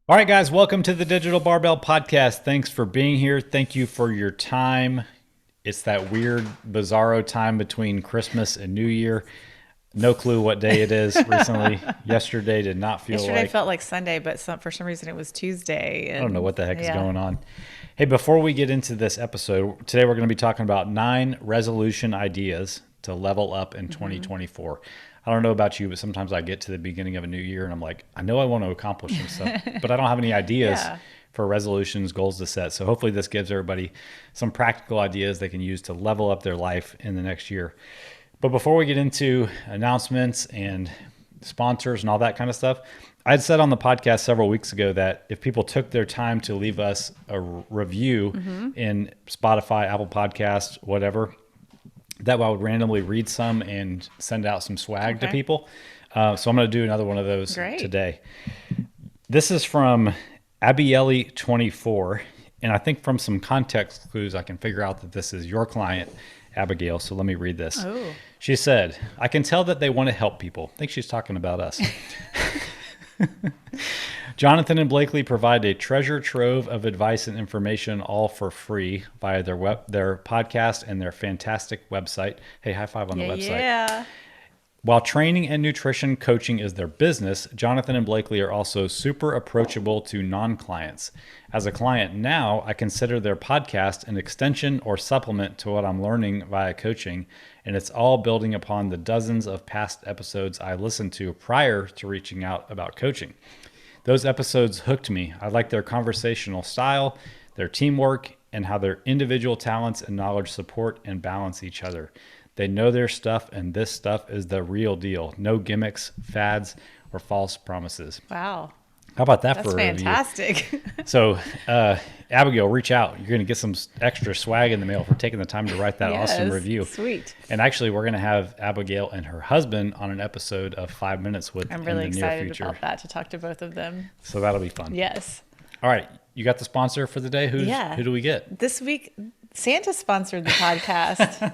All right, guys, welcome to the Digital Barbell Podcast. Thanks for being here. Thank you for your time. It's that weird, bizarro time between Christmas and New Year. No clue what day it is recently. Yesterday did not feel Yesterday like, felt like Sunday, but for some reason it was Tuesday. I don't know And what the heck is yeah, going on. Hey, before we get into this episode, today we're going to be talking about 9 resolution ideas to level up in 2024. I don't know about you, but sometimes I get to the beginning of a new year and I'm like, I know I want to accomplish some stuff, but I don't have any ideas yeah. for resolutions, goals to set. So hopefully this gives everybody some practical ideas they can use to level up their life in the next year. But before we get into announcements and sponsors and all that kind of stuff, I had said on the podcast several weeks ago that if people took their time to leave us a review in Spotify, Apple Podcasts, whatever, that I would randomly read some and send out some swag to Okay. people. So I'm going to do another one of those Great. today. This is from Abieli24. And I think from some context clues, I can figure out that this is your client, Abigail. So let me read this. Oh, She said, I can tell that they want to help people. I think she's talking about us. Jonathan and Blakely provide a treasure trove of advice and information, all for free via their podcast and their fantastic website. Hey, high five on the yeah, website. yeah. While training and nutrition coaching is their business, Jonathan and Blakely are also super approachable to non-clients. As a client now, I consider their podcast an extension or supplement to what I'm learning via coaching, and it's all building upon the dozens of past episodes I listened to prior to reaching out about coaching. Those episodes hooked me. I like their conversational style, their teamwork, and how their individual talents and knowledge support and balance each other. They know their stuff, and this stuff is the real deal. No gimmicks, fads, or false promises. Wow. How about that That's for a review? fantastic. So, Abigail, reach out. You're going to get some extra swag in the mail for taking the time to write that awesome Yes, review. sweet. And actually, we're going to have Abigail and her husband on an episode of 5 Minutes with I'm in really the near excited future. about that to talk to both of them. So that'll be fun. Yes. All right, you got the sponsor for the day. Yeah. Who do we get? This week, Santa sponsored the podcast.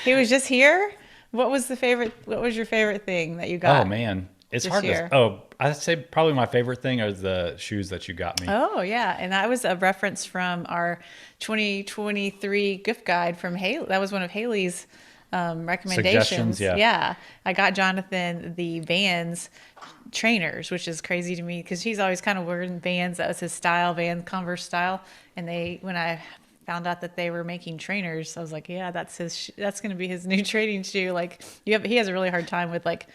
He was just here. What was your favorite thing that you got? Oh man, it's this hard year. to. Oh, I'd say probably my favorite thing are the shoes that you got me. Oh, yeah. And that was a reference from our 2023 gift guide from Haley. That was one of Haley's recommendations. Suggestions, yeah. Yeah. I got Jonathan the Vans trainers, which is crazy to me because he's always kind of wearing Vans. That was his style, Vans Converse style. And when I found out that they were making trainers, I was like, yeah, that's going to be his new training shoe. Like he has a really hard time with like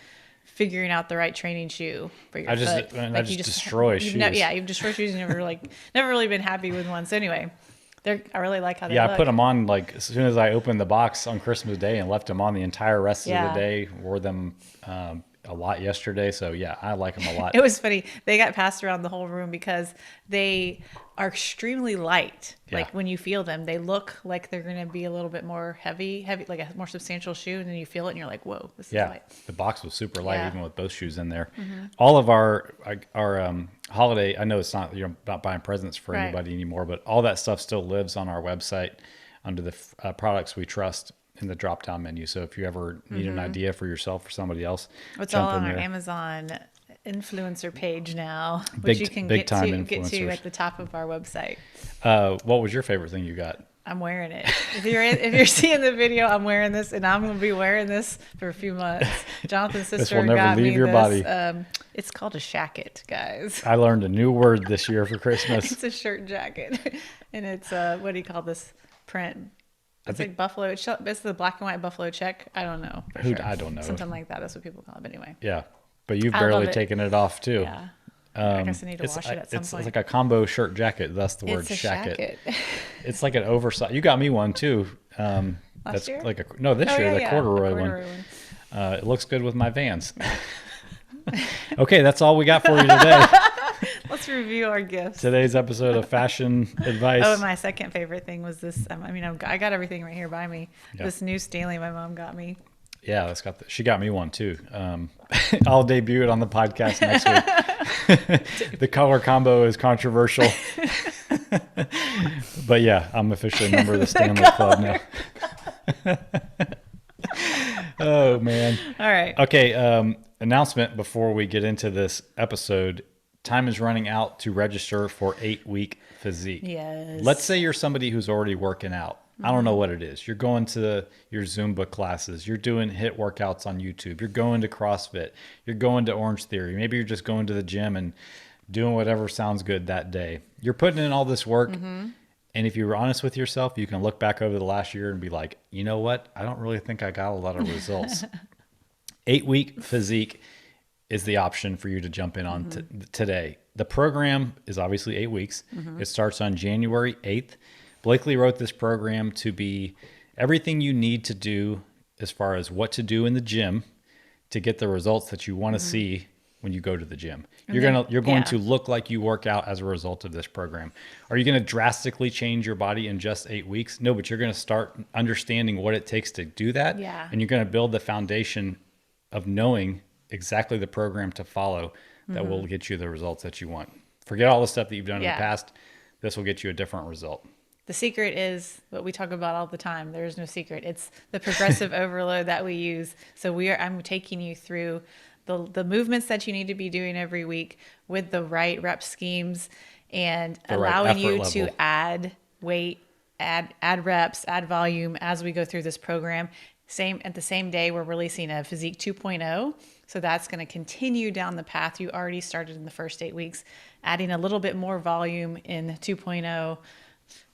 figuring out the right training shoe for your foot. I just destroy shoes. You've destroyed shoes. And never really been happy with one. So anyway, I really like how they Yeah, look. I put them on like as soon as I opened the box on Christmas Day and left them on the entire rest of Yeah. the day. Wore them a lot yesterday, so yeah, I like them a lot. It was funny. They got passed around the whole room because they are extremely light. Yeah. Like when you feel them, they look like they're going to be a little bit more heavy, like a more substantial shoe. And then you feel it and you're like, whoa, this is Yeah, light. the box was super light, Yeah. even with both shoes in there. All of our holiday, I know it's not, you're not buying presents for Right. anybody anymore, but all that stuff still lives on our website under the products we trust in the drop down menu. So if you ever need an idea for yourself or somebody else, It's jump all in on our there. Amazon influencer page now, Big- which you can big get time to influencers. at the top of our website. What was your favorite thing you got? I'm wearing it. If you're seeing the video, I'm wearing this, and I'm going to be wearing this for a few months. Jonathan's sister will never got leave me your this. body. It's called a shacket, guys. I learned a new word this year for Christmas. It's a shirt jacket, and it's what do you call this print? It's think- like buffalo. It's the black and white buffalo check. I don't know. For Who- sure. I don't know. Something like that. That's what people call it. But anyway, Yeah, but you've I barely love it. taken it off too. yeah. I guess I need to It's, wash it at some it's point. like a combo shirt jacket. That's the word It's a shacket. shacket. It's like an oversized. You got me one too. That's year? like this Oh, year, yeah, the yeah, corduroy the one. corduroy one. It looks good with my Vans. Okay, that's all we got for you today. Let's review our gifts. Today's episode of Fashion Advice. Oh, and my second favorite thing was this. I got everything right here by me. Yeah. This new Stanley my mom got me. Yeah, she got me one too. I'll debut it on the podcast next week. The color combo is controversial. But yeah, I'm officially a member of the Stanley Club now. Oh man. All right. Okay, announcement before we get into this episode. time is running out to register for 8-week physique. Yes. Let's say you're somebody who's already working out. I don't know what it is. You're going to your Zumba classes. You're doing HIIT workouts on YouTube. You're going to CrossFit. You're going to Orange Theory. Maybe you're just going to the gym and doing whatever sounds good that day. You're putting in all this work. And if you were honest with yourself, you can look back over the last year and be like, you know what? I don't really think I got a lot of results. 8-week physique is the option for you to jump in on today. The program is obviously 8 weeks. It starts on January 8th. Blakely wrote this program to be everything you need to do as far as what to do in the gym to get the results that you want to see when you go to the gym. You're going to look like you work out as a result of this program. Are you going to drastically change your body in just 8 weeks? No, but you're going to start understanding what it takes to do that. Yeah. And you're going to build the foundation of knowing exactly the program to follow that will get you the results that you want. Forget all the stuff that you've done in the past. This will get you a different result. The secret is what we talk about all the time. There is no secret. It's the progressive overload that we use. So I'm taking you through the movements that you need to be doing every week with the right rep schemes and allowing you to add weight, add reps, add volume as we go through this program. At the same day, we're releasing a Physique 2.0. So that's going to continue down the path you already started in the first 8 weeks, adding a little bit more volume in 2.0.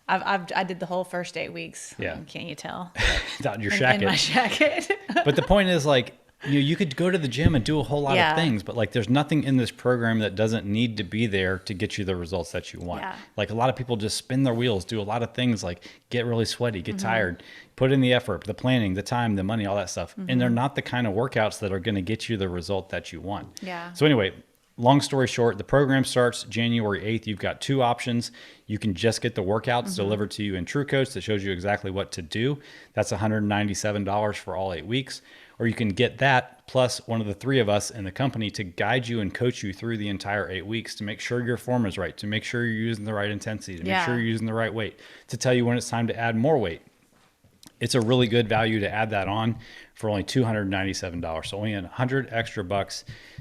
I did the whole first 8 weeks. Yeah. Can't you tell? Your shacket. In my shacket. But the point is, like, you could go to the gym and do a whole lot of things, but like there's nothing in this program that doesn't need to be there to get you the results that you want. Yeah. Like a lot of people just spin their wheels, do a lot of things like get really sweaty, get tired, put in the effort, the planning, the time, the money, all that stuff. And they're not the kind of workouts that are going to get you the result that you want. Yeah. So anyway, long story short, the program starts January 8th. You've got two options. You can just get the workouts delivered to you in TrueCoach that shows you exactly what to do. That's $197 for all 8 weeks. Or you can get that plus one of the three of us in the company to guide you and coach you through the entire 8 weeks to make sure your form is right, to make sure you're using the right intensity, to make sure you're using the right weight, to tell you when it's time to add more weight. It's a really good value to add that on for only $297. So only $100 extra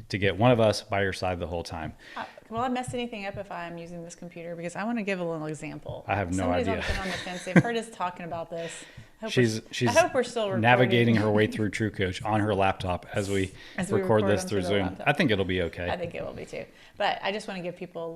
to get one of us by your side the whole time. Will I mess anything up if I'm using this computer? Because I want to give a little example. I have no idea. Somebody's on the fence. They've heard us talking about this. She's I hope we're still recording. navigating her way through TrueCoach on her laptop as we record this through Zoom. Laptop. I think it'll be okay. I think it will be too. But I just want to give people a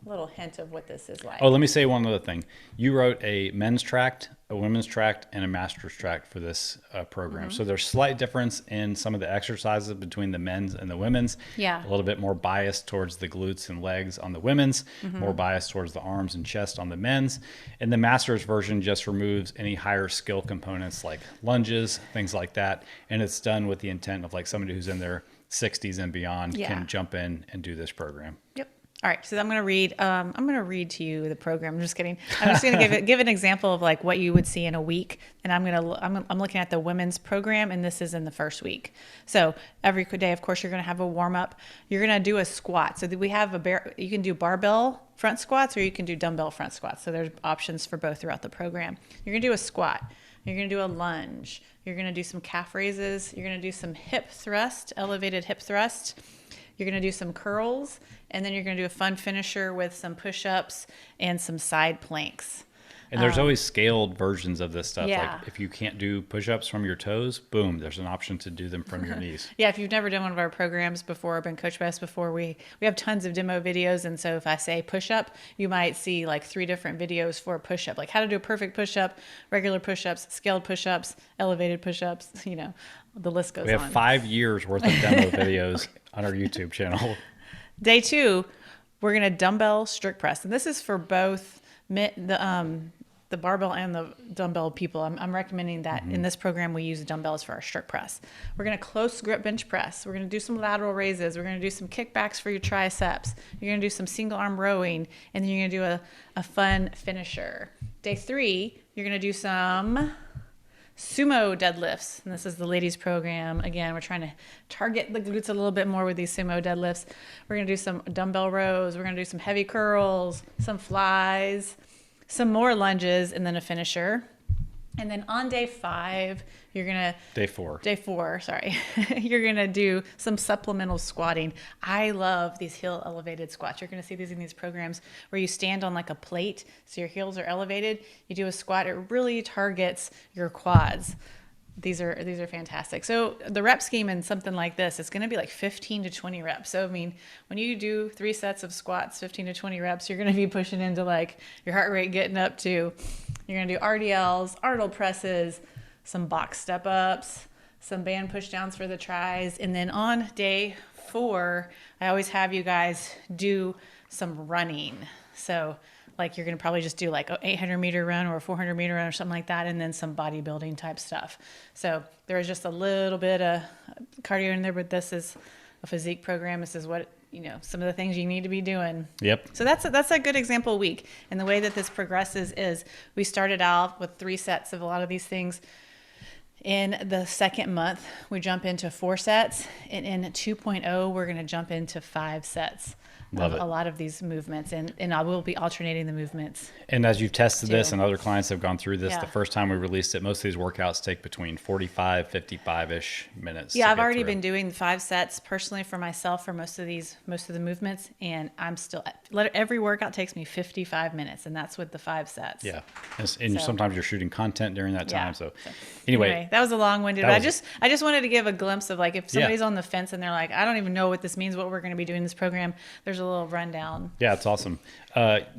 little hint of what this is like. Oh, let me say one other thing. You wrote a men's tract, a women's tract, and a master's tract for this program. So there's slight difference in some of the exercises between the men's and the women's. Yeah. A little bit more biased towards the glutes and legs on the women's, more biased towards the arms and chest on the men's. And the master's version just removes any higher skill components like lunges, things like that. And it's done with the intent of like somebody who's in their 60s and beyond can jump in and do this program. Yep. All right, so I'm going to read. I'm going to read to you the program. I'm just kidding. I'm just going to give an example of like what you would see in a week, and I'm looking at the women's program, and this is in the first week. So every day, of course, you're going to have a warm up. You're going to do a squat. So we have you can do barbell front squats, or you can do dumbbell front squats. So there's options for both throughout the program. You're going to do a squat. You're going to do a lunge. You're going to do some calf raises. You're going to do some hip thrust, elevated hip thrust. You're going to do some curls, and then you're going to do a fun finisher with some push-ups and some side planks. And there's always scaled versions of this stuff. Yeah. Like if you can't do push-ups from your toes, boom, there's an option to do them from your knees. Yeah, if you've never done one of our programs before or been coached by us before, we have tons of demo videos. And so if I say push-up, you might see like 3 different videos for a push-up, like how to do a perfect push-up, regular push-ups, scaled push-ups, elevated push-ups, the list goes on. We have 5 years worth of demo videos on our YouTube channel. Day 2, we're going to dumbbell strict press. And this is for both the barbell and the dumbbell people. I'm recommending that in this program, we use dumbbells for our strict press. We're going to close grip bench press. We're going to do some lateral raises. We're going to do some kickbacks for your triceps. You're going to do some single arm rowing, and then you're going to do a fun finisher. Day 3, you're going to do some sumo deadlifts. And this is the ladies program. Again, we're trying to target the glutes a little bit more with these sumo deadlifts. We're going to do some dumbbell rows. We're going to do some heavy curls, some flies, some more lunges, and then a finisher. And then on day 5, you're going to... Day 4, sorry. You're going to do some supplemental squatting. I love these heel elevated squats. You're going to see these in these programs where you stand on like a plate so your heels are elevated. You do a squat. It really targets your quads. These are fantastic. So the rep scheme in something like this, it's going to be like 15 to 20 reps. So, I mean, when you do 3 sets of squats, 15 to 20 reps, you're going to be pushing into like your heart rate getting up to, you're going to do RDLs, Arnold presses, some box step ups, some band push downs for the tries. And then on day 4, I always have you guys do some running. So like you're going to probably just do like an 800-meter run or a 400-meter run or something like that, and then some bodybuilding type stuff. So there is just a little bit of cardio in there, but this is a physique program. This is what, some of the things you need to be doing. Yep. So that's a good example week. And the way that this progresses is we started out with 3 sets of a lot of these things. In the second month, we jump into 4 sets. And in 2.0, we're going to jump into 5 sets. Love of it. a lot of these movements, and I will be alternating the movements. And as you've tested this too. and other clients have gone through this, Yeah. the first time we released it, most of these workouts take between 45, 55-ish minutes. Yeah, to I've get already through. been doing 5 sets personally for myself for most of the movements, and I'm still, every workout takes me 55 minutes, and that's with the 5 sets. Yeah. And So- sometimes you're shooting content during that time. Yeah. So So, anyway, that was a long-winded, that but was- I just wanted to give a glimpse of like, if somebody's on the fence and they're like, I don't even know what this means, what we're going to be doing in this program, there's a little rundown. yeah, it's awesome.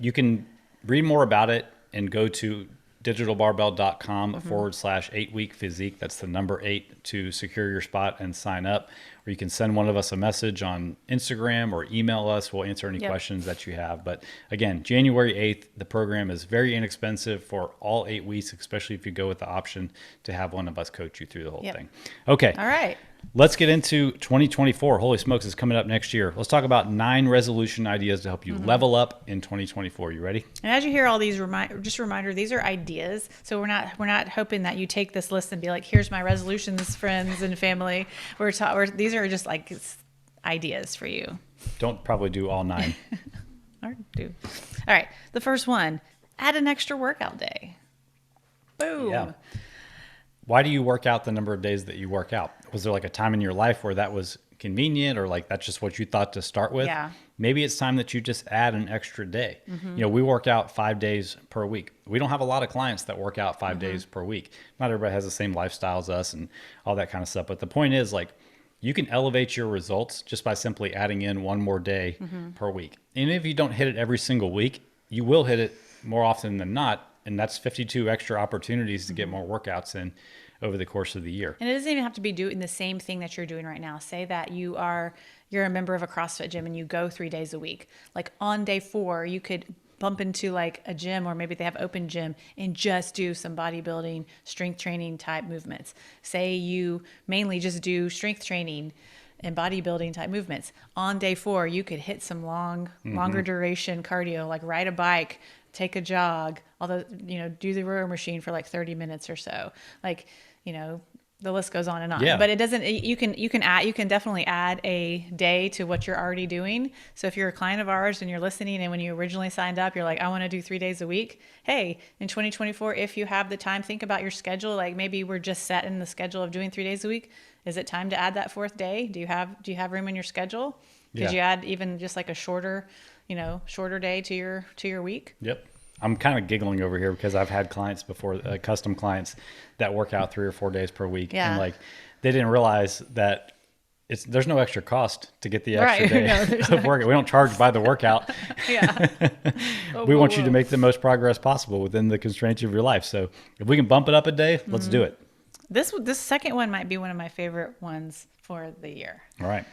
You can read more about it and go to digitalbarbell.com /8-week physique. That's the number 8 to secure your spot and sign up. Or you can send one of us a message on Instagram or email us. We'll answer any Yep. questions that you have. But again, January 8th, the program is very inexpensive for all 8 weeks, especially if you go with the option to have one of us coach you through the whole Yep. thing. Okay. All right. Let's get into 2024. Holy smokes, is coming up next year. Let's talk about 9 resolution ideas to help you level up in 2024. You ready? And as you hear all these just a reminder, these are ideas. So we're not hoping that you take this list and be like, here's my resolutions, friends and family. These are just like ideas for you. Don't probably do all 9. Or do. All right. The first one, add an extra workout day. Boom. Yeah. Why do you work out the number of days that you work out? Was there like a time in your life where that was convenient, or like that's just what you thought to start with? Yeah. Maybe it's time that you just add an extra day. We work out 5 days per week. We don't have a lot of clients that work out 5 days per week. Not everybody has the same lifestyle as us and all that kind of stuff. But the point is, like, you can elevate your results just by simply adding in one more day per week. And if you don't hit it every single week, you will hit it more often than not. And that's 52 extra opportunities to get more workouts in over the course of the year. And it doesn't even have to be doing the same thing that you're doing right now. Say that you're a member of a CrossFit gym and you go 3 days a week. Like on day 4, you could bump into like a gym, or maybe they have open gym, and just do some bodybuilding, strength training type movements. Say you mainly just do strength training and bodybuilding type movements. On day 4, you could hit some longer duration cardio, like ride a bike, take a jog, although, do the rower machine for like 30 minutes or so. Like, the list goes on and on. Yeah. But it doesn't, you can definitely add a day to what you're already doing. So if you're a client of ours and you're listening, and when you originally signed up, you're like, I want to do 3 days a week. Hey, in 2024, if you have the time, think about your schedule. Like maybe we're just set in the schedule of doing 3 days a week. Is it time to add that 4th day? Do you have room in your schedule? Could Yeah. you add even just like a shorter day to your week? Yep. I'm kind of giggling over here because I've had clients before, custom clients that work out 3 or 4 days per week. Yeah. And like, they didn't realize that there's no extra cost to get the extra Right. day No, there's of work. We don't charge by the workout. Yeah. We want you to make the most progress possible within the constraints of your life. So if we can bump it up a day, let's do it. This second one might be one of my favorite ones for the year. All right.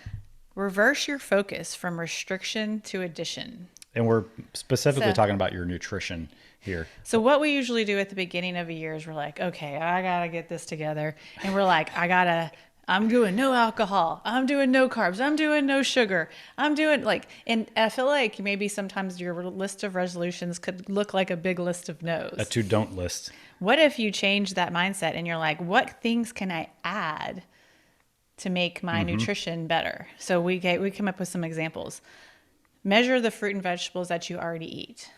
Reverse your focus from restriction to addition. And we're specifically So- talking about your nutrition here. So what we usually do at the beginning of a year is we're like, okay, I got to get this together. And we're like, I'm doing no alcohol. I'm doing no carbs. I'm doing no sugar. I'm doing and I feel like maybe sometimes your list of resolutions could look like a big list of no's. A to don't list. What if you change that mindset and you're like, what things can I add to make my nutrition better? So we come up with some examples. Measure the fruit and vegetables that you already eat.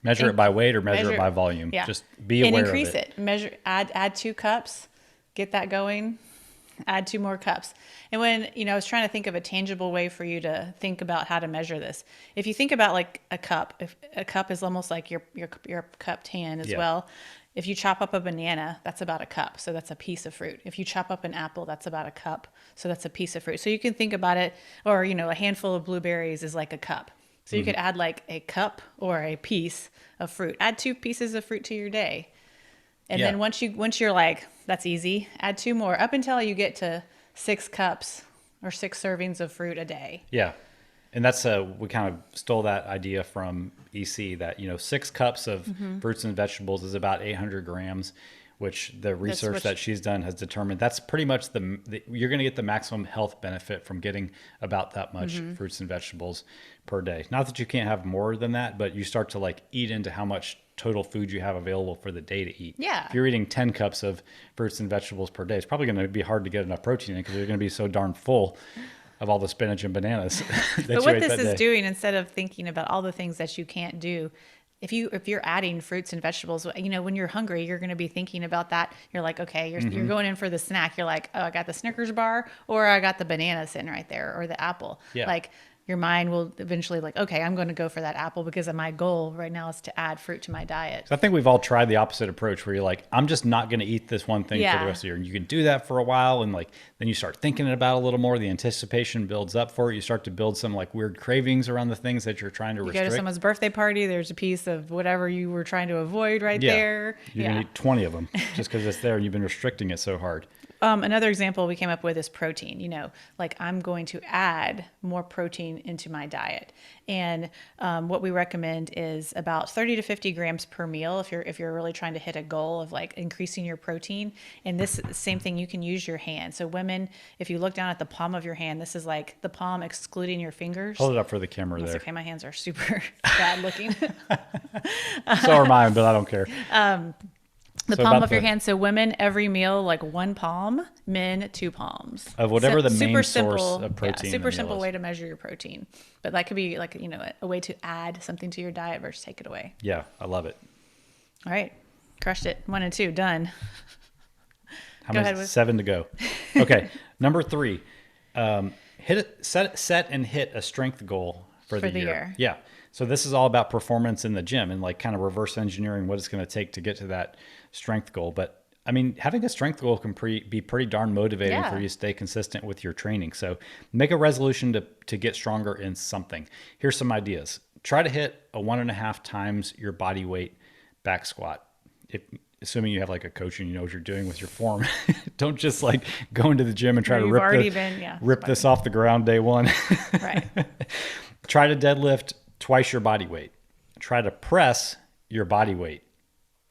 Measure it by weight or measure it by volume. Yeah. Just be aware and increase of it. Measure, add 2 cups, get that going, add 2 more cups. And when, I was trying to think of a tangible way for you to think about how to measure this. If you think about like a cup, if a cup is almost like your cupped hand as well. If you chop up a banana, that's about a cup. So that's a piece of fruit. If you chop up an apple, that's about a cup. So that's a piece of fruit. So you can think about it, or, a handful of blueberries is like a cup. So you could add like a cup or a piece of fruit. Add 2 pieces of fruit to your day. And then once you're like, that's easy, add 2 more up until you get to 6 cups or 6 servings of fruit a day. Yeah. And that's we kind of stole that idea from EC that 6 cups of fruits and vegetables is about 800 grams, which the research that she's done has determined that's pretty much you're going to get the maximum health benefit from getting about that much fruits and vegetables per day. Not that you can't have more than that, but you start to like eat into how much total food you have available for the day to eat. Yeah. If you're eating 10 cups of fruits and vegetables per day, it's probably going to be hard to get enough protein in because you're going to be so darn full of all the spinach and bananas. But what this is doing, instead of thinking about all the things that you can't do, if you're adding fruits and vegetables, when you're hungry, you're going to be thinking about that. You're like, okay, you're going in for the snack. You're like, oh, I got the Snickers bar, or I got the banana sitting right there, or the apple. Yeah. Like your mind will eventually like, okay, I'm going to go for that apple because my goal right now is to add fruit to my diet. So I think we've all tried the opposite approach where you're like, I'm just not going to eat this one thing for the rest of the year. And you can do that for a while. And like, then you start thinking about it a little more. The anticipation builds up for it. You start to build some like weird cravings around the things that you're trying to restrict. You go to someone's birthday party. There's a piece of whatever you were trying to avoid there. You're going to eat 20 of them just because it's there and you've been restricting it so hard. Another example we came up with is protein. Like I'm going to add more protein into my diet, and what we recommend is about 30 to 50 grams per meal if you're really trying to hit a goal of like increasing your protein. And this same thing, you can use your hand. So women, if you look down at the palm of your hand, this is like the palm excluding your fingers. Hold it up for the camera there. Okay, my hands are super bad looking. So are mine, but I don't care. The palm of your hand. So women, every meal, like 1 palm. Men, 2 palms. Of whatever the main source simple, of protein. Yeah, super simple way to measure your protein. But that could be like, a way to add something to your diet versus take it away. Yeah, I love it. All right. Crushed it. 1 and 2, done. How many? 7 to go. Okay. Number 3, set and hit a strength goal for the year. Yeah. So this is all about performance in the gym and like kind of reverse engineering what it's going to take to get to that strength goal. But I mean, having a strength goal can be pretty darn motivating for you to stay consistent with your training. So make a resolution to get stronger in something. Here's some ideas. Try to hit a 1.5 times your body weight back squat. Assuming you have like a coach and you know what you're doing with your form. Don't just like go into the gym and try to rip this off the ground day one. Right. Try to deadlift twice your body weight. Try to press your body weight.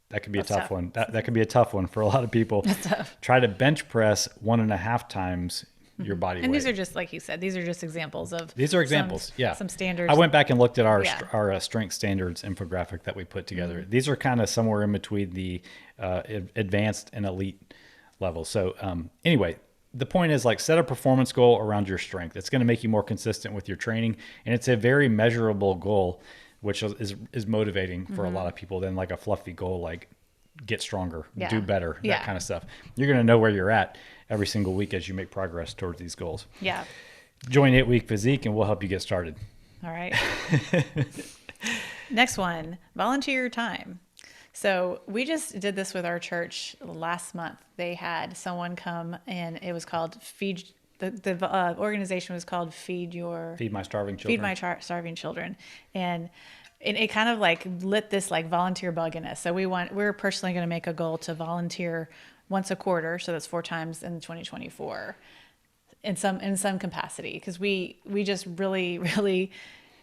That could be a tough one. That could be a tough one for a lot of people. That's tough. Try to bench press 1.5 times your body weight. And these are just, like you said, these are just examples of. These are examples. Some standards. I went back and looked at our strength standards infographic that we put together. These are kind of somewhere in between the advanced and elite levels. So anyway, the point is like set a performance goal around your strength. It's going to make you more consistent with your training, and it's a very measurable goal, which is motivating for a lot of people than like a fluffy goal like get stronger, do better, that kind of stuff. You're going to know where you're at every single week as you make progress towards these goals. Yeah. Join 8 Week Physique and we'll help you get started. All right. Next one, volunteer your time. So we just did this with our church last month. They had someone come, and it was called the organization was called Feed My Starving Children. And it kind of like lit this like volunteer bug in us. So we're personally going to make a goal to volunteer once a quarter. So that's 4 times in 2024 in some capacity. Because we just really, really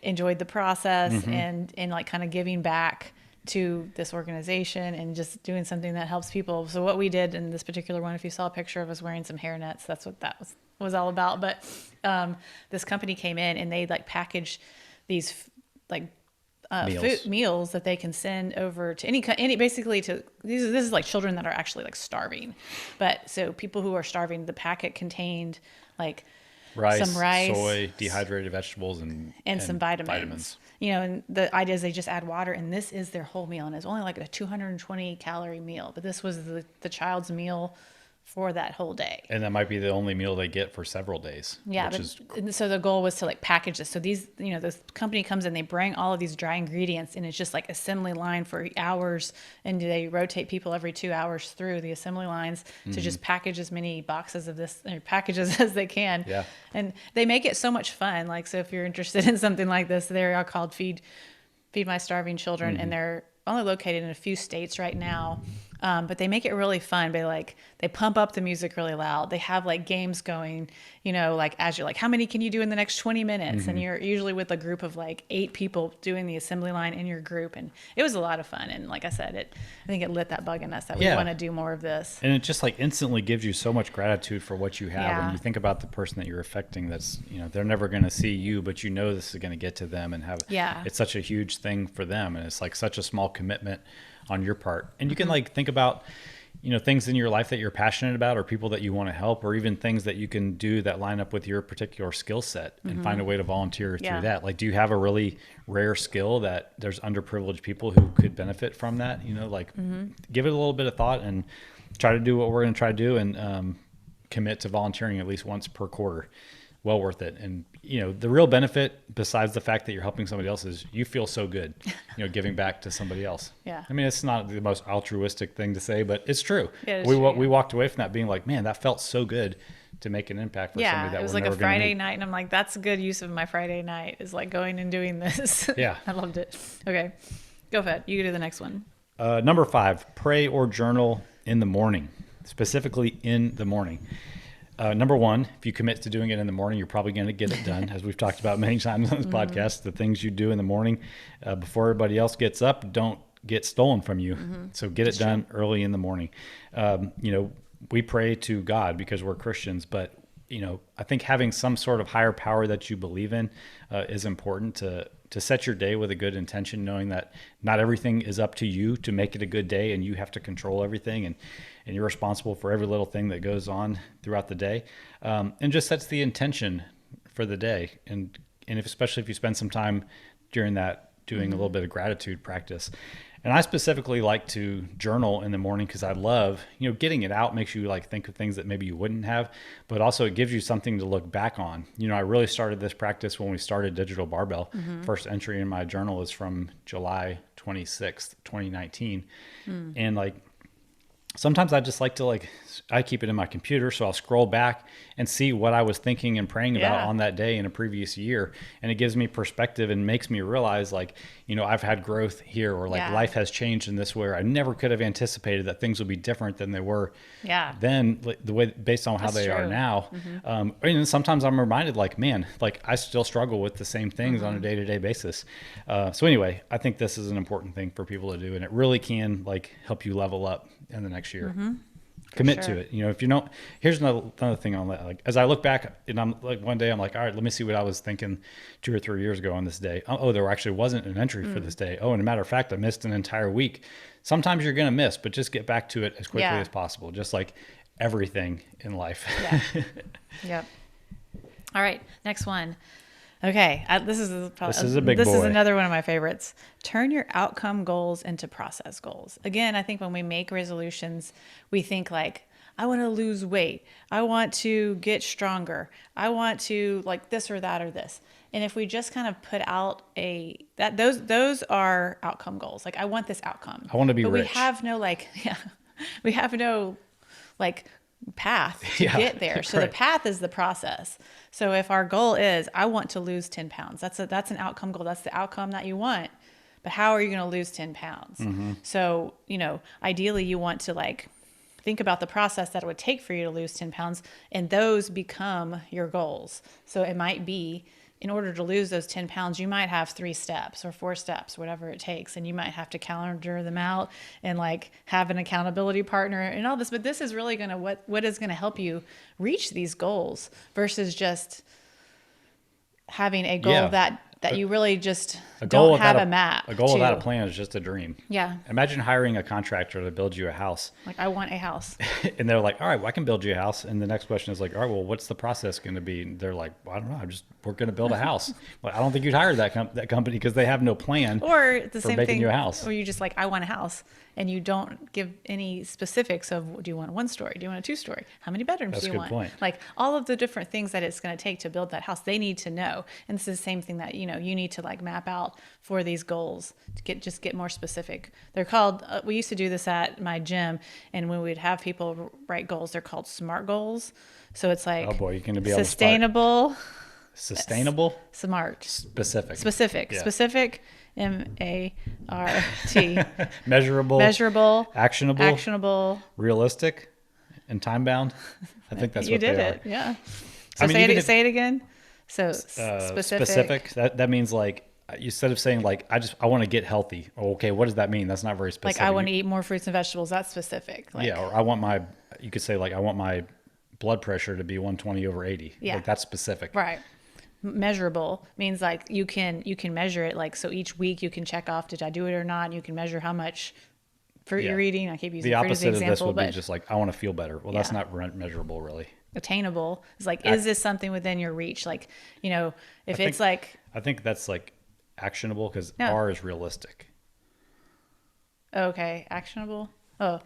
enjoyed the process and like kind of giving back to this organization and just doing something that helps people. So what we did in this particular one, if you saw a picture of us wearing some hairnets, that's what that was all about. But this company came in and they like packaged these like meals that they can send over to any basically to this is like children that are actually like starving. But so people who are starving, the packet contained like Rice, some rice, soy, dehydrated vegetables, and some vitamins. You know, and the idea is they just add water, and this is their whole meal, and it's only like a 220 calorie meal, but this was the child's meal for that whole day. And that might be the only meal they get for several days. Yeah, and so the goal was to like package this. So these, you know, this company comes in, they bring all of these dry ingredients, and it's just like assembly line for hours, and they rotate people every 2 hours through the assembly lines to just package as many boxes of this or packages as they can. Yeah. And they make it so much fun. Like, so if you're interested in something like this, they are called Feed My Starving Children, and they're only located in a few states right now. But they make it really fun. They pump up the music really loud. They have like games going, you know, like as you're like, how many can you do in the next 20 minutes? And you're usually with a group of like 8 people doing the assembly line in your group. And it was a lot of fun. And like I said, I think it lit that bug in us that we want to do more of this. And it just like instantly gives you so much gratitude for what you have. Yeah. When you think about the person that you're affecting, that's, you know, they're never going to see you, but you know, this is going to get to them and it's such a huge thing for them. And it's like such a small commitment on your part. And you can like think about, you know, things in your life that you're passionate about, or people that you want to help, or even things that you can do that line up with your particular skill set, and find a way to volunteer through that. Like, do you have a really rare skill that there's underprivileged people who could benefit from that? You know, like give it a little bit of thought and try to do what we're going to try to do, and commit to volunteering at least once per quarter. Well worth it. And, you know, the real benefit, besides the fact that you're helping somebody else, is you feel so good, you know, giving back to somebody else. Yeah. I mean, it's not the most altruistic thing to say, but it's true. Yeah, it's we true. We walked away from that being like, man, that felt so good to make an impact for somebody that it was we're like a never gonna Friday meet. night, and I'm like, that's a good use of my Friday night, is like going and doing this. Yeah. I loved it. Okay. Go ahead. You can do the next one. Number 5, pray or journal in the morning, specifically in the morning. Number 1, if you commit to doing it in the morning, you're probably going to get it done. As we've talked about many times on this podcast, the things you do in the morning before everybody else gets up don't get stolen from you. So get it done early in the morning. You know, we pray to God because we're Christians, but you know, I think having some sort of higher power that you believe in is important to set your day with a good intention, knowing that not everything is up to you to make it a good day, and you have to control everything, and you're responsible for every little thing that goes on throughout the day, and just sets the intention for the day. And especially if you spend some time during that doing a little bit of gratitude practice. And I specifically like to journal in the morning because I love, you know, getting it out makes you like think of things that maybe you wouldn't have, but also it gives you something to look back on. You know, I really started this practice when we started Digital Barbell. First entry in my journal is from July 26th, 2019. And like, sometimes I just like to I keep it in my computer, so I'll scroll back and see what I was thinking and praying about on that day in a previous year. And it gives me perspective and makes me realize like, you know, I've had growth here, or like life has changed in this where I never could have anticipated that things would be different than they were then, the way based on how they are now. And sometimes I'm reminded like, man, like I still struggle with the same things on a day-to-day basis. So anyway, I think this is an important thing for people to do, and it really can like help you level up in the next year. Commit to it. You know, if you don't, here's another thing on that. Like, as I look back and I'm like, one day I'm like, all right, let me see what I was thinking 2 or 3 years ago on this day. Oh, there actually wasn't an entry for this day. Oh, and a matter of fact, I missed an entire week. Sometimes you're going to miss, but just get back to it as quickly as possible. Just like everything in life. Yep. All right. Next one. Okay. This is a big boy. This is another one of my favorites. Turn your outcome goals into process goals. Again, I think when we make resolutions, we think like, I want to lose weight. I want to get stronger. I want to like this or that or this. And if we just kind of put out those are outcome goals. Like, I want this outcome. I want to be rich. We have no we have no like path to get there. So the path is the process. So if our goal is, I want to lose 10 pounds, that's an outcome goal. That's the outcome that you want. But how are you going to lose 10 pounds? So, you know, ideally you want to like think about the process that it would take for you to lose 10 pounds, and those become your goals. So it might be, in order to lose those 10 pounds, you might have 3 steps or 4 steps, whatever it takes. And you might have to calendar them out and like have an accountability partner and all this. But this is really going to, what is going to help you reach these goals versus just having a goal that that you really just A goal don't have without a map. A goal without a to. plan is just a dream. Yeah. Imagine hiring a contractor to build you a house. Like, I want a house. And they're like, all right, well, I can build you a house. And the next question is like, all right, well, what's the process going to be? And they're like, well, I don't know. We're going to build a house. Well, I don't think you'd hire that company because they have no plan Or the for same making thing, you a house. or you just like, I want a house, and you don't give any specifics of, do you want a 1-story? Do you want a 2-story? How many bedrooms That's do a you good want? point. Like all of the different things that it's going to take to build that house, they need to know. And it's the same thing that, you need to like map out for these goals to get more specific. They're called, we used to do this at my gym, and when we'd have people write goals, they're called SMART goals. So it's like, Oh boy, you're going to be on the spot. sustainable, smart, Specific. Yeah. specific, MART, Measurable, actionable. realistic, and time bound. I think that's You what they did are. it, yeah. So I mean, even if- say it again. So specific. Specific. That means like, instead of saying like, I want to get healthy. Okay, what does that mean? That's not very specific. Like I want to eat more fruits and vegetables. That's specific. Like, Yeah, or you could say like, I want my blood pressure to be 120/80. Yeah. Like that's specific. right. Measurable means like you can measure it. Like so each week you can check off, did I do it or not? You can measure how much fruit Yeah. you're eating. I keep using The fruit as opposite an of this example, would be but just like, I want to feel better. Well, that's Yeah. not measurable really. attainable is like, is this something within your reach? Like, if it's like, I think that's like actionable because Yeah. R is realistic. okay, actionable. Oh,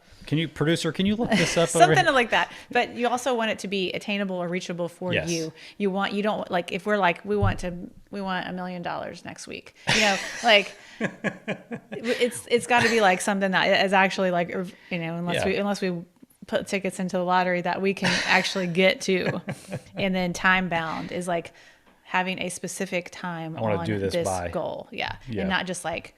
Producer, can you look this up? something over? like that. But you also want it to be attainable or reachable for Yes. you. You don't like, if we're like, we want $1 million next week, like it's got to be like something that is actually like, unless we put tickets into the lottery that we can actually get to. And then time bound is like having a specific time on do this by. goal. Yeah. Yeah. And not just like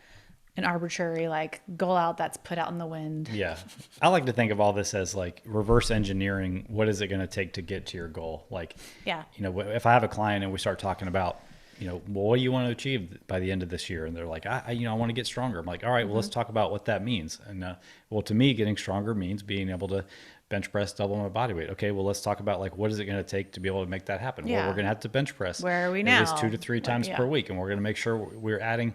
an arbitrary like goal out that's put out in the wind. Yeah. I like to think of all this as like reverse engineering. What is it going to take to get to your goal? Like, Yeah. If I have a client and we start talking about, well, what do you want to achieve by the end of this year? And they're like, I want to get stronger. I'm like, all right, well, let's talk about what that means. And well, to me, getting stronger means being able to bench press double my body weight. Okay, well, let's talk about like, what is it going to take to be able to make that happen? Yeah. Well, we're going to have to bench press. Where are we at now? least 2 to 3 times per week. And we're going to make sure we're adding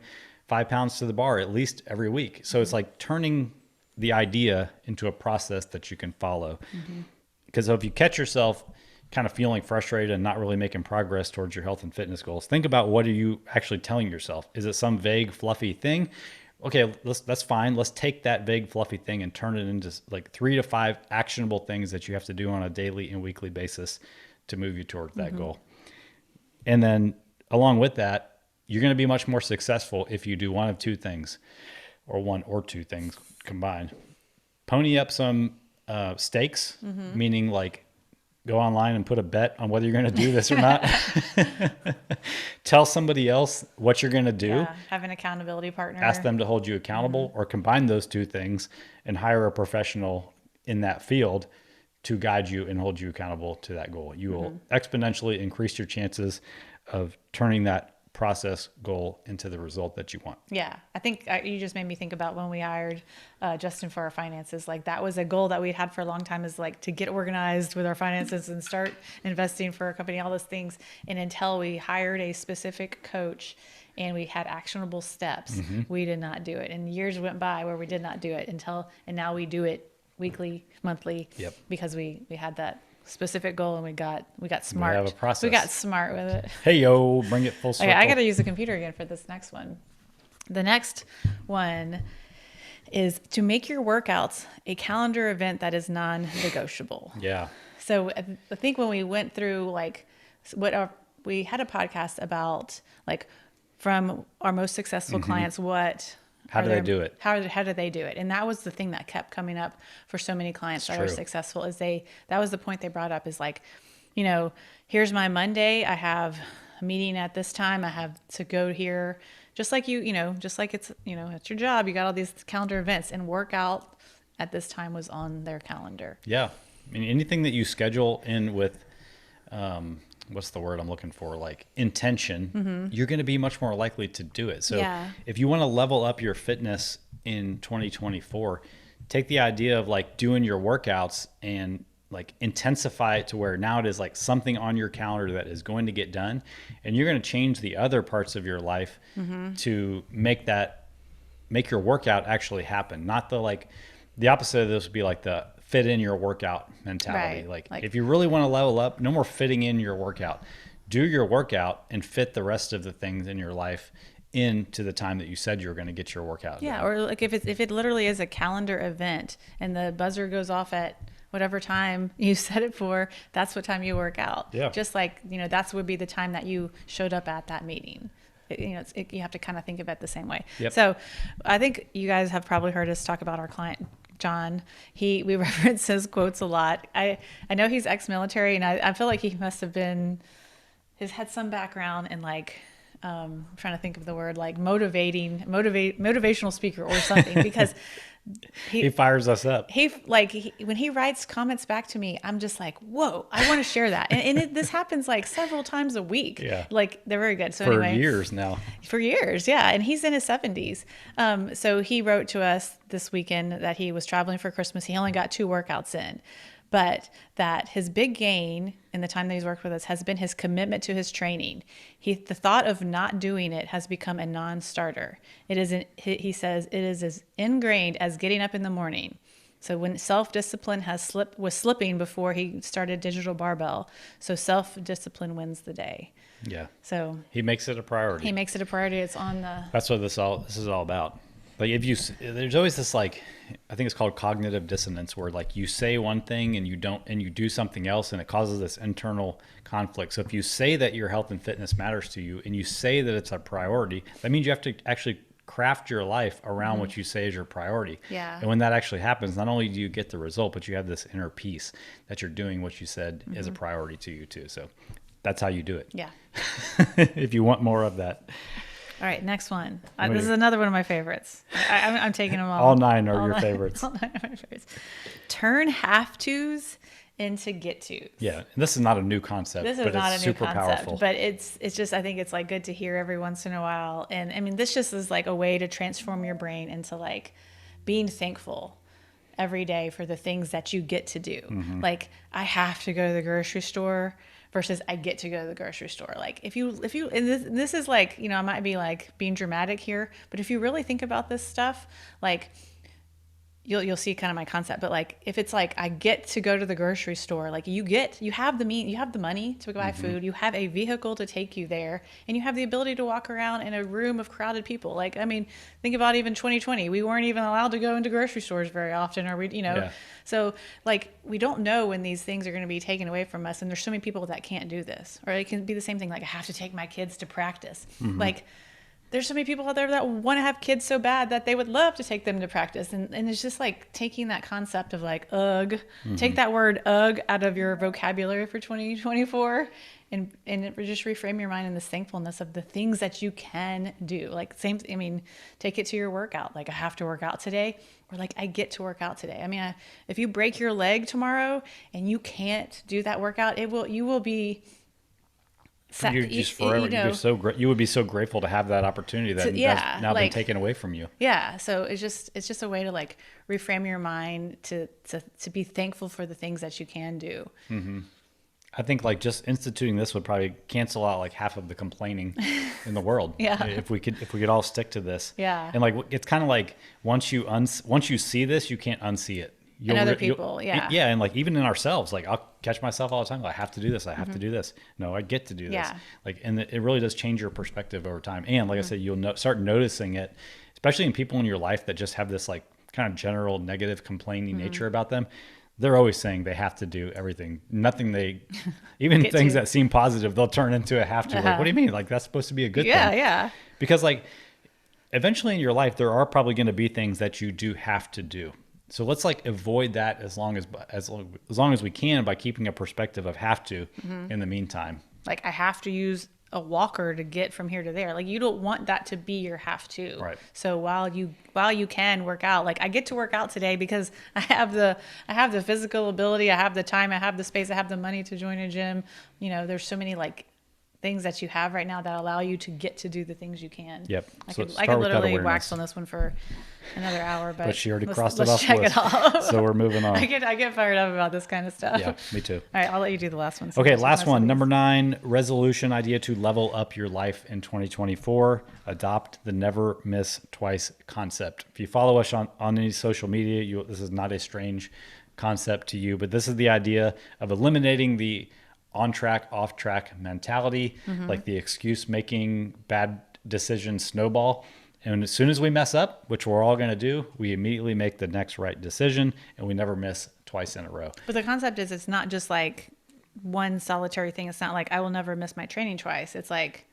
5 pounds to the bar at least every week. So it's like turning the idea into a process that you can follow. Because if you catch yourself kind of feeling frustrated and not really making progress towards your health and fitness goals, think about, what are you actually telling yourself? Is it some vague, fluffy thing? Okay, that's fine. Let's take that vague, fluffy thing and turn it into like 3 to 5 actionable things that you have to do on a daily and weekly basis to move you towards that goal. And then along with that, you're going to be much more successful if you do one of 2 things, or 1 or 2 things combined. Pony up some stakes, meaning like go online and put a bet on whether you're going to do this or not. Tell somebody else what you're going to do. Yeah. Have an accountability partner. Ask them to hold you accountable, or combine those 2 things and hire a professional in that field to guide you and hold you accountable to that goal. You will exponentially increase your chances of turning that process goal into the result that you want. Yeah. I think you just made me think about when we hired Justin for our finances. Like that was a goal that we'd had for a long time, is like to get organized with our finances and start investing for our company, all those things. And until we hired a specific coach and we had actionable steps, we did not do it. And years went by where we did not do it and now we do it weekly, monthly, because we had that specific goal and we got smart. We have a process. We got smart with it. Hey, yo, bring it full circle. Okay, I got to use the computer again for this next one. The next one is to make your workouts a calendar event that is non-negotiable. Yeah. So I think when we went through like we had a podcast about like from our most successful clients, how do they do it? How do they do it? And that was the thing that kept coming up for so many clients that are successful, is that was the point they brought up, is like, here's my Monday. I have a meeting at this time. I have to go here. Just like just like it's your job, you got all these calendar events, and workout at this time was on their calendar. Yeah. I mean, anything that you schedule in with, what's the word I'm looking for? Like intention, you're going to be much more likely to do it. So if you want to level up your fitness in 2024, take the idea of like doing your workouts and like intensify it to where now it is like something on your calendar that is going to get done, and you're going to change the other parts of your life to make your workout actually happen. Not the opposite of this would be like the fit in your workout mentality. Right. Like if you really want to level up, no more fitting in your workout. Do your workout and fit the rest of the things in your life into the time that you said you were going to get your workout Yeah, done. or like if it literally is a calendar event and the buzzer goes off at whatever time you set it for, that's what time you work out. Yeah. Just like, that's would be the time that you showed up at that meeting. You have to kind of think of it the same way. Yep. So I think you guys have probably heard us talk about our client, John. We reference his quotes a lot. I know he's ex-military, and I feel like he must have been, he's had some background in like, I'm trying to think of the word, like motivational speaker or something, because He fires us up. when he writes comments back to me, I'm just like, whoa, I want to share that. This happens like several times a week. Yeah. Like they're very good. So For anyway, years now. for years. Yeah. And he's in his 70s. So he wrote to us this weekend that he was traveling for Christmas. He only got 2 workouts in, but that his big gain in the time that he's worked with us has been his commitment to his training. The thought of not doing it has become a non-starter. He says it is as ingrained as getting up in the morning. So when self-discipline was slipping before he started digital barbell, so self-discipline wins the day. Yeah. So He makes it a priority. he makes it a priority. It's on the That's what this is all about. Like there's always this like, I think it's called cognitive dissonance, where like you say one thing and you do something else, and it causes this internal conflict. So if you say that your health and fitness matters to you and you say that it's a priority, that means you have to actually craft your life around what you say is your priority. Yeah. And when that actually happens, not only do you get the result, but you have this inner peace that you're doing what you said is a priority to you too. So that's how you do it. Yeah. If you want more of that. All right, next one. This is another one of my favorites. I'm taking them All 9 are your favorites. All 9 are my favorites. Turn have-tos into get-tos. Yeah, and this is not a new concept, This is but not it's a new super concept, powerful. but it's just, I think it's like good to hear every once in a while. And I mean, this just is like a way to transform your brain into like being thankful every day for the things that you get to do. Like, I have to go to the grocery store versus I get to go to the grocery store. Like if you, and this is like, I might be like being dramatic here, but if you really think about this stuff, like you'll see kind of my concept. But like, if it's like, I get to go to the grocery store, like you have the money to buy food, you have a vehicle to take you there, and you have the ability to walk around in a room of crowded people. Like, I mean, think about even 2020, we weren't even allowed to go into grocery stores very often, or Yeah. so like, we don't know when these things are going to be taken away from us. And there's so many people that can't do this, or it can be the same thing. Like, I have to take my kids to practice. Like, there's so many people out there that want to have kids so bad that they would love to take them to practice. And it's just like taking that concept of like, ugh, take that word ugh out of your vocabulary for 2024 and just reframe your mind in this thankfulness of the things that you can do. Like take it to your workout. Like, I have to work out today, or like, I get to work out today. I mean, if you break your leg tomorrow and you can't do that workout, you will be You're just forever. You're so great. You would be so grateful to have that opportunity that has now been taken away from you. Yeah. So it's just a way to like reframe your mind to be thankful for the things that you can do. I think like just instituting this would probably cancel out like half of the complaining in the world. Yeah. If we could all stick to this. Yeah. And like, it's kind of like once you see this, you can't unsee it. And other people, yeah. Yeah, and like even in ourselves, like I'll catch myself all the time. Like, I have to do this. I have to do this. No, I get to do this. Yeah. Like, and it really does change your perspective over time. And like I said, you'll start noticing it, especially in people in your life that just have this like kind of general negative complaining nature about them. They're always saying they have to do everything. Nothing even things that seem positive, they'll turn into a have to. Like, what do you mean? Like, that's supposed to be a good thing. Yeah. Because like eventually in your life, there are probably going to be things that you do have to do. So let's like avoid that as long as we can by keeping a perspective of have to in the meantime. Like, I have to use a walker to get from here to there. Like, you don't want that to be your have to. Right. So while you can work out, like, I get to work out today because I have the physical ability, I have the time, I have the space, I have the money to join a gym. There's so many like things that you have right now that allow you to get to do the things you can. Yep. I So could start with that literally awareness. wax on this one for another hour, but She already let's- crossed let's it off the check list. it off. So we're moving on. I get fired up about this kind of stuff. Yeah, me too. All right, I'll let you do the last one. Okay, last one. Number 9, resolution idea to level up your life in 2024. Adopt the never miss twice concept. If you follow us on any social media, this is not a strange concept to you, but this is the idea of eliminating the on track, off track mentality, like the excuse making bad decision snowball. And as soon as we mess up, which we're all going to do, we immediately make the next right decision, and we never miss twice in a row. But the concept is it's not just like one solitary thing. It's not like I will never miss my training twice. It's like,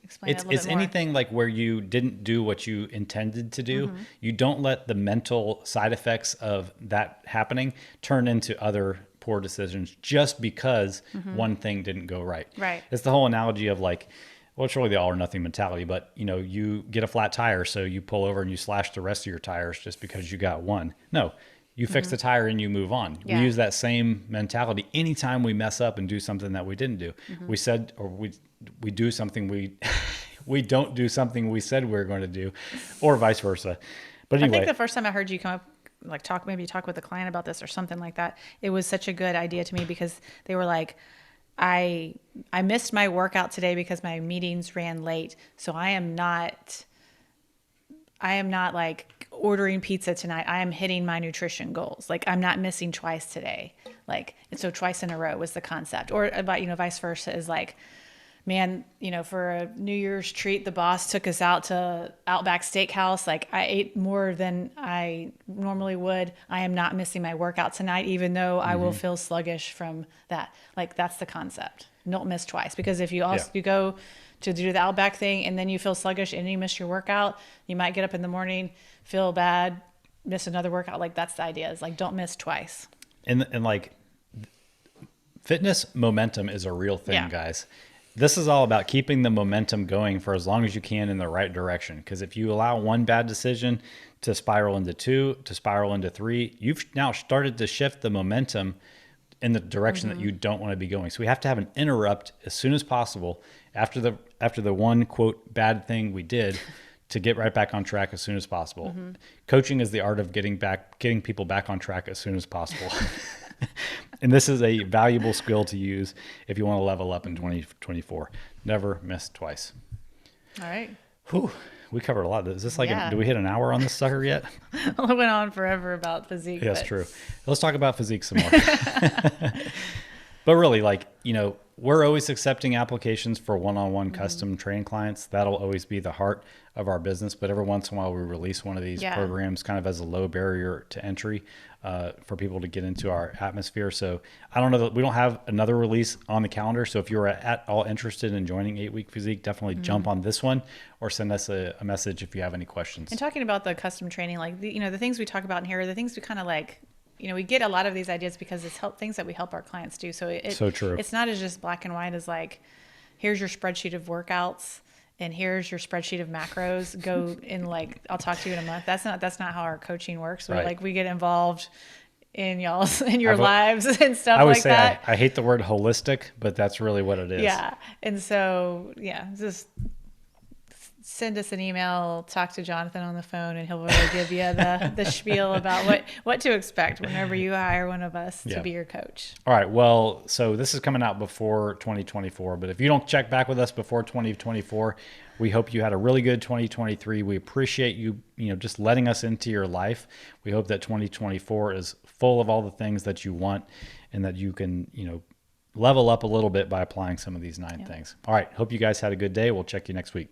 explain it a little It's bit more. anything like where you didn't do what you intended to do. You don't let the mental side effects of that happening turn into other poor decisions just because one thing didn't go right. Right. It's the whole analogy of like, well, it's really the all or nothing mentality, but you get a flat tire, so you pull over and you slash the rest of your tires just because you got one. No, you fix the tire and you move on. Yeah. We use that same mentality anytime we mess up and do something that we didn't do. We said, or we do something we don't do something we said we were going to do, or vice versa. But anyway, I think the first time I heard you come up, like talk with a client about this or something like that, it was such a good idea to me because they were like, I missed my workout today because my meetings ran late. So I am not like ordering pizza tonight. I am hitting my nutrition goals. Like I'm not missing twice today. Like, and so twice in a row was the concept. Or about, vice versa is like, man, for a New Year's treat, the boss took us out to Outback Steakhouse. Like I ate more than I normally would. I am not missing my workout tonight, even though I will feel sluggish from that. Like that's the concept. Don't miss twice. Because if you you go to do the Outback thing and then you feel sluggish and you miss your workout, you might get up in the morning, feel bad, miss another workout. Like that's the idea, is like, don't miss twice. And like fitness momentum is a real thing, guys. This is all about keeping the momentum going for as long as you can in the right direction. Because if you allow one bad decision to spiral into 2, to spiral into 3, you've now started to shift the momentum in the direction that you don't want to be going. So we have to have an interrupt as soon as possible after the one quote bad thing we did to get right back on track as soon as possible. Coaching is the art of getting people back on track as soon as possible. And this is a valuable skill to use if you want to level up in 2024. Never miss twice. All right. Whew, we covered a lot. Is this like, Yeah. do we hit an hour on this sucker yet? Well, it went on forever about physique. Yeah, that's but true. Let's talk about physique some more. But really, we're always accepting applications for one-on-one custom training clients. That'll always be the heart of our business. But every once in a while, we release one of these programs kind of as a low barrier to entry for people to get into our atmosphere. So I don't know that we don't have another release on the calendar. So if you're at all interested in joining 8-Week Physique, definitely jump on this one or send us a message if you have any questions. And talking about the custom training, like the things we talk about in here are the things we kind of like. We get a lot of these ideas because it's things that we help our clients do. So so true. It's not as just black and white as like, here's your spreadsheet of workouts and here's your spreadsheet of macros. Go in I'll talk to you in a month. That's not how our coaching works. We get involved in your lives and stuff like that. I hate the word holistic, but that's really what it is. Yeah. And so, just send us an email, talk to Jonathan on the phone, and he'll really give you the spiel about what to expect whenever you hire one of us to be your coach. All right. Well, so this is coming out before 2024, but if you don't check back with us before 2024, we hope you had a really good 2023. We appreciate you, just letting us into your life. We hope that 2024 is full of all the things that you want and that you can, level up a little bit by applying some of these 9 things. All right. Hope you guys had a good day. We'll check you next week.